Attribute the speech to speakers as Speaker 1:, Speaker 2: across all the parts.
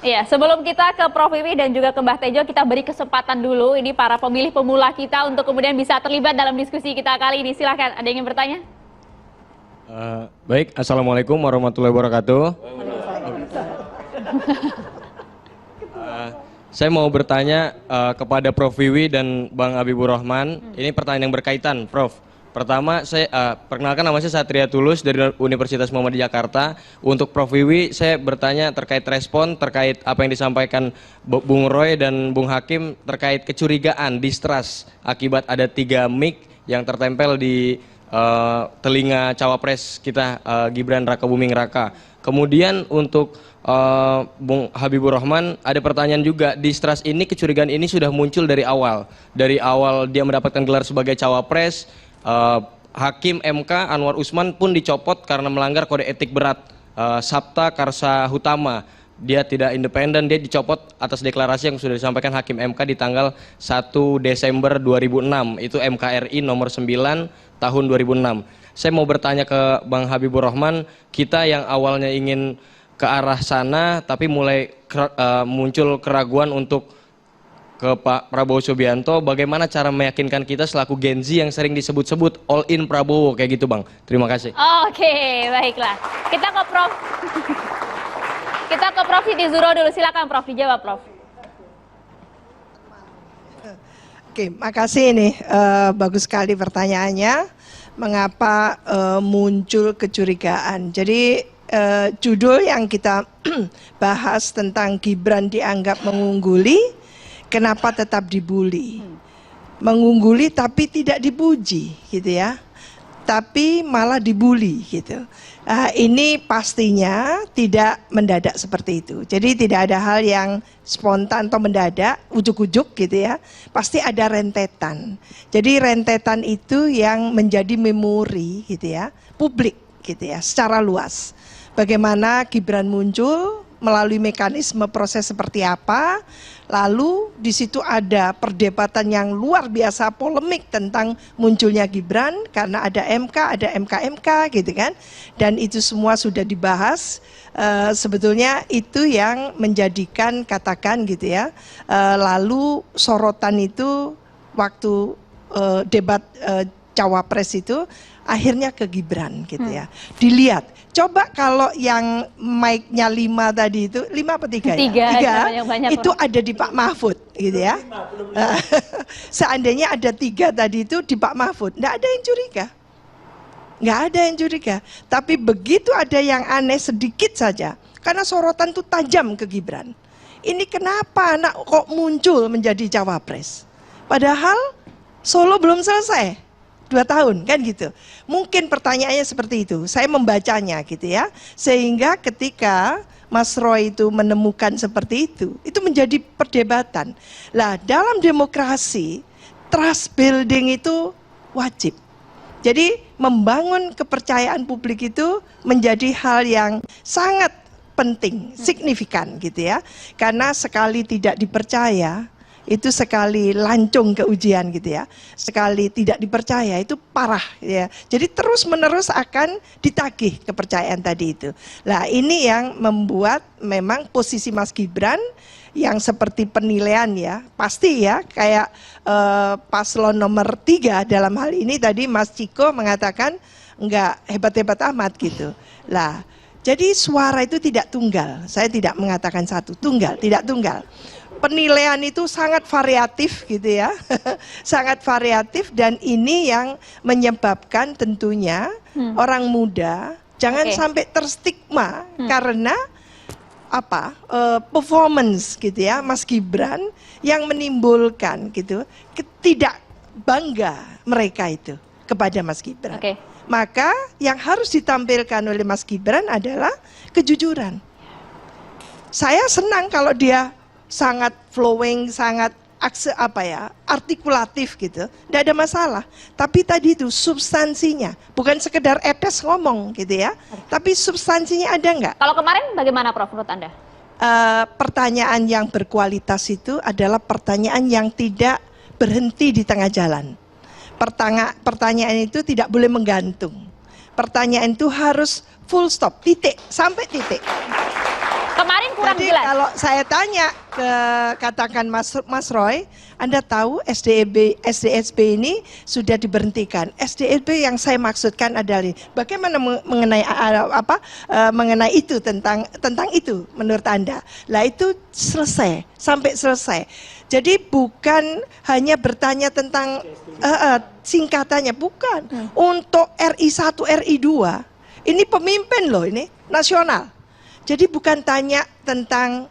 Speaker 1: Iya, sebelum kita ke Prof Wiwi dan juga ke Mbah Tejo, kita beri kesempatan dulu ini para pemilih pemula kita untuk kemudian bisa terlibat dalam diskusi kita kali ini. Silahkan, ada yang ingin bertanya?
Speaker 2: Baik, Assalamualaikum warahmatullahi wabarakatuh. Saya mau bertanya kepada Prof Wiwi dan Bang Habibur Rahman. Ini pertanyaan yang berkaitan, Prof. Pertama, saya perkenalkan, nama saya Satria Tulus dari Universitas Muhammadiyah Jakarta. Untuk Prof Wiwi, saya bertanya terkait respon, terkait apa yang disampaikan Bung Roy dan Bung Hakim terkait kecurigaan, distrust akibat ada 3 mic yang tertempel di telinga cawapres kita Gibran Rakabuming Raka. Kemudian untuk Bung Habibur Rahman, ada pertanyaan juga, distrust ini, kecurigaan ini sudah muncul dari awal. Dari awal dia mendapatkan gelar sebagai cawapres, Hakim MK Anwar Usman pun dicopot karena melanggar kode etik berat. Sabta Karsa Hutama, dia tidak independen, dia dicopot atas deklarasi yang sudah disampaikan Hakim MK di tanggal 1 Desember 2006. Itu MKRI nomor 9 tahun 2006. Saya mau bertanya ke Bang Habibur Rahman, kita yang awalnya ingin ke arah sana tapi mulai muncul keraguan untuk ke Pak Prabowo Subianto, bagaimana cara meyakinkan kita selaku Gen Z yang sering disebut-sebut all in Prabowo kayak gitu, Bang? Terima kasih.
Speaker 1: Oke, baiklah. Kita ke Prof. Kita ke Prof Siti Zuro dulu. Silakan Prof, dijawab Prof.
Speaker 3: Oke, makasih nih. Bagus sekali pertanyaannya. Mengapa muncul kecurigaan? Jadi judul yang kita bahas tentang Gibran dianggap mengungguli, kenapa tetap dibully? Mengungguli tapi tidak dipuji, gitu ya. Tapi malah dibully, gitu. Ini pastinya tidak mendadak seperti itu. Jadi tidak ada hal yang spontan atau mendadak, ujuk-ujuk gitu ya. Pasti ada rentetan. Jadi rentetan itu yang menjadi memori gitu ya, publik gitu ya, secara luas. Bagaimana Gibran muncul, melalui mekanisme proses seperti apa, lalu di situ ada perdebatan yang luar biasa polemik tentang munculnya Gibran karena ada MK, ada MK gitu kan, dan itu semua sudah dibahas. Sebetulnya itu yang menjadikan, katakan gitu ya, lalu sorotan itu waktu debat cawapres itu akhirnya ke Gibran gitu ya. Dilihat, coba kalau yang mic-nya 5 tadi itu, 5 apa 3 ya? 3, itu ada di Pak Mahfud gitu ya. Seandainya ada 3 tadi itu di Pak Mahfud, nggak ada yang curiga. Nggak ada yang curiga. Tapi begitu ada yang aneh sedikit saja, karena sorotan itu tajam ke Gibran. Ini kenapa anak kok muncul menjadi cawapres? Padahal Solo belum selesai. 2 tahun kan gitu. Mungkin pertanyaannya seperti itu. Saya membacanya gitu ya. Sehingga ketika Mas Roy itu menemukan seperti itu menjadi perdebatan. Lah dalam demokrasi trust building itu wajib. Jadi membangun kepercayaan publik itu menjadi hal yang sangat penting, signifikan gitu ya. Karena sekali tidak dipercaya, itu sekali lancung ke ujian gitu ya, sekali tidak dipercaya itu parah ya. Jadi terus menerus akan ditagih kepercayaan tadi itu. Nah ini yang membuat memang posisi Mas Gibran yang seperti penilaian ya, pasti ya kayak paslon nomor 3 dalam hal ini tadi Mas Ciko mengatakan enggak hebat-hebat amat gitu. Lah jadi suara itu tidak tunggal, saya tidak mengatakan satu, tunggal, tidak tunggal. Penilaian itu sangat variatif gitu ya, sangat variatif, dan ini yang menyebabkan tentunya orang muda jangan sampai terstigma karena apa performance gitu ya Mas Gibran yang menimbulkan gitu ketidak bangga mereka itu kepada Mas Gibran. Maka yang harus ditampilkan oleh Mas Gibran adalah kejujuran. Saya senang kalau dia sangat flowing, sangat artikulatif gitu, tidak ada masalah. Tapi tadi itu substansinya, bukan sekedar etes ngomong gitu ya, tapi substansinya ada nggak?
Speaker 1: Kalau kemarin bagaimana Prof menurut Anda?
Speaker 3: Pertanyaan yang berkualitas itu adalah pertanyaan yang tidak berhenti di tengah jalan. Pertanyaan itu tidak boleh menggantung. Pertanyaan itu harus full stop, titik, sampai titik.
Speaker 1: Kemarin kurang
Speaker 3: Jadi
Speaker 1: jelas.
Speaker 3: kalau saya tanya ke katakan Mas Roy, Anda tahu SDSB ini sudah diberhentikan. SDSB yang saya maksudkan adalah ini. Bagaimana mengenai itu tentang itu menurut Anda? Lah itu selesai sampai selesai. Jadi bukan hanya bertanya tentang singkatannya, bukan. Untuk RI 1, RI 2, ini pemimpin loh ini nasional. Jadi bukan tanya tentang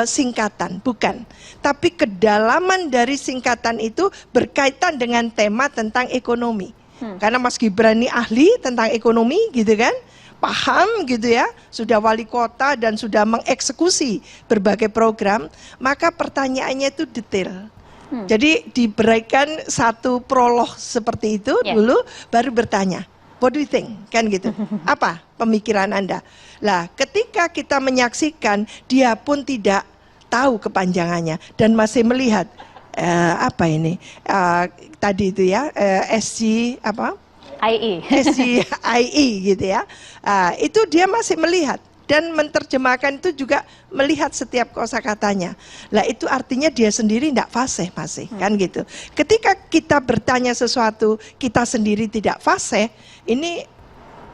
Speaker 3: singkatan, bukan. Tapi kedalaman dari singkatan itu berkaitan dengan tema tentang ekonomi. Karena Mas Gibran ini ahli tentang ekonomi gitu kan, paham gitu ya, sudah wali kota dan sudah mengeksekusi berbagai program, maka pertanyaannya itu detail. Jadi diberikan satu prolog seperti itu dulu, baru bertanya. What do you think? Kan gitu. Apa pemikiran Anda? Lah, ketika kita menyaksikan, dia pun tidak tahu kepanjangannya dan masih melihat apa ini? Tadi itu ya, SG apa?
Speaker 1: IE.
Speaker 3: SGIE gitu ya. Itu dia masih melihat dan menerjemahkan itu juga melihat setiap kosakatanya. Lah itu artinya dia sendiri tidak fasih masih kan gitu. Ketika kita bertanya sesuatu kita sendiri tidak fasih, ini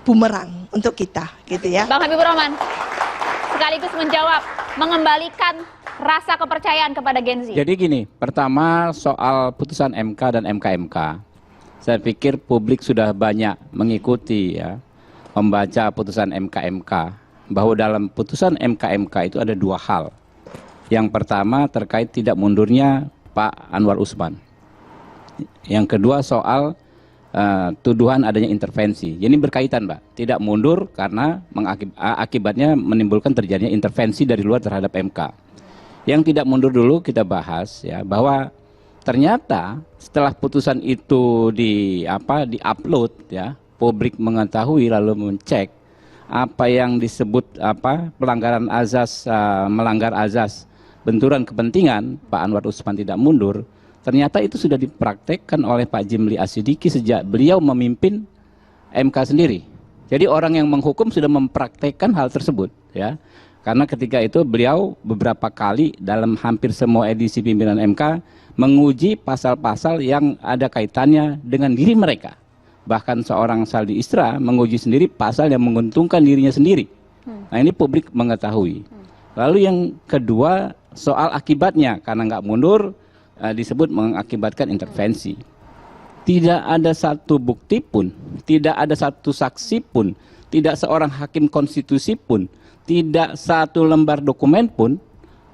Speaker 3: bumerang untuk kita gitu ya.
Speaker 1: Bang Habibur Rahman, sekaligus menjawab, mengembalikan rasa kepercayaan kepada Gen Z.
Speaker 4: Jadi gini, pertama soal putusan MK dan MK-MK, saya pikir publik sudah banyak mengikuti ya, membaca putusan MK-MK, bahwa dalam putusan MK-MK itu ada dua hal. Yang pertama terkait tidak mundurnya Pak Anwar Usman. Yang kedua soal tuduhan adanya intervensi. Ini berkaitan, Mbak. Tidak mundur karena akibatnya menimbulkan terjadinya intervensi dari luar terhadap MK. Yang tidak mundur dulu kita bahas ya, bahwa ternyata setelah putusan itu di-upload ya, publik mengetahui lalu mencek apa yang disebut pelanggaran azas, melanggar azas benturan kepentingan Pak Anwar Usman tidak mundur. Ternyata itu sudah dipraktekkan oleh Pak Jimli Asidiki sejak beliau memimpin MK sendiri. Jadi orang yang menghukum sudah mempraktekkan hal tersebut ya. Karena ketika itu beliau beberapa kali dalam hampir semua edisi pimpinan MK menguji pasal-pasal yang ada kaitannya dengan diri mereka. Bahkan seorang Saldi Isra menguji sendiri pasal yang menguntungkan dirinya sendiri. Nah ini publik mengetahui. Lalu yang kedua soal akibatnya, karena nggak mundur disebut mengakibatkan intervensi. Tidak ada satu bukti pun, tidak ada satu saksi pun, tidak seorang hakim konstitusi pun, tidak satu lembar dokumen pun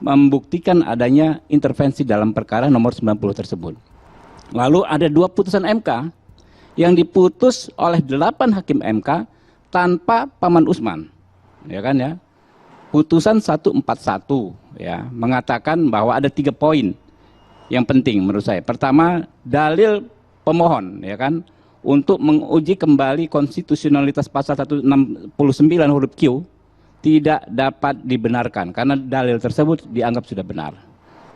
Speaker 4: membuktikan adanya intervensi dalam perkara nomor 90 tersebut. Lalu ada dua putusan MK yang diputus oleh 8 hakim MK tanpa Paman Usman. Ya kan ya? Putusan 141 ya, mengatakan bahwa ada 3 poin yang penting menurut saya. Pertama, dalil pemohon ya kan untuk menguji kembali konstitusionalitas pasal 169 huruf Q tidak dapat dibenarkan karena dalil tersebut dianggap sudah benar.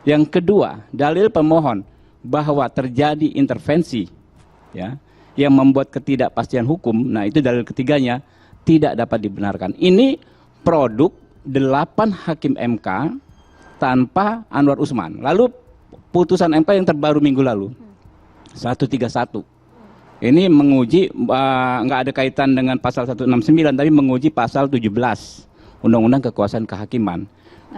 Speaker 4: Yang kedua, dalil pemohon bahwa terjadi intervensi ya yang membuat ketidakpastian hukum. Nah, itu dalil ketiganya tidak dapat dibenarkan. Ini produk 8 hakim MK tanpa Anwar Usman. Lalu putusan MK yang terbaru minggu lalu 131 ini menguji nggak ada kaitan dengan pasal 169 tapi menguji pasal 17 Undang-Undang Kekuasaan Kehakiman.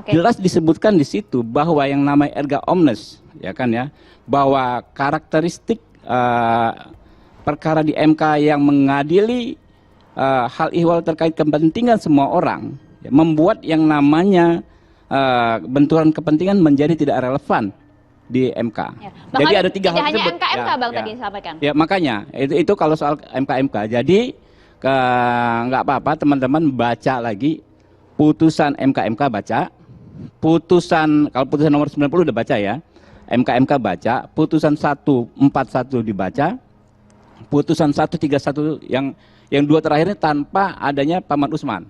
Speaker 4: Jelas disebutkan di situ bahwa yang namanya erga omnes ya kan ya, bahwa karakteristik perkara di MK yang mengadili hal ihwal terkait kepentingan semua orang ya, membuat yang namanya benturan kepentingan menjadi tidak relevan di MK. Ya. Jadi ada 3 hal
Speaker 1: tidak hanya
Speaker 4: tersebut.
Speaker 1: MK Bang tadi sampaikan.
Speaker 4: Ya makanya itu kalau soal MK. Jadi nggak apa-apa teman-teman baca lagi putusan MK baca, kalau putusan nomor 90 udah baca ya, MK baca, putusan 141 dibaca, putusan 131 yang 2 terakhirnya tanpa adanya Paman Usman.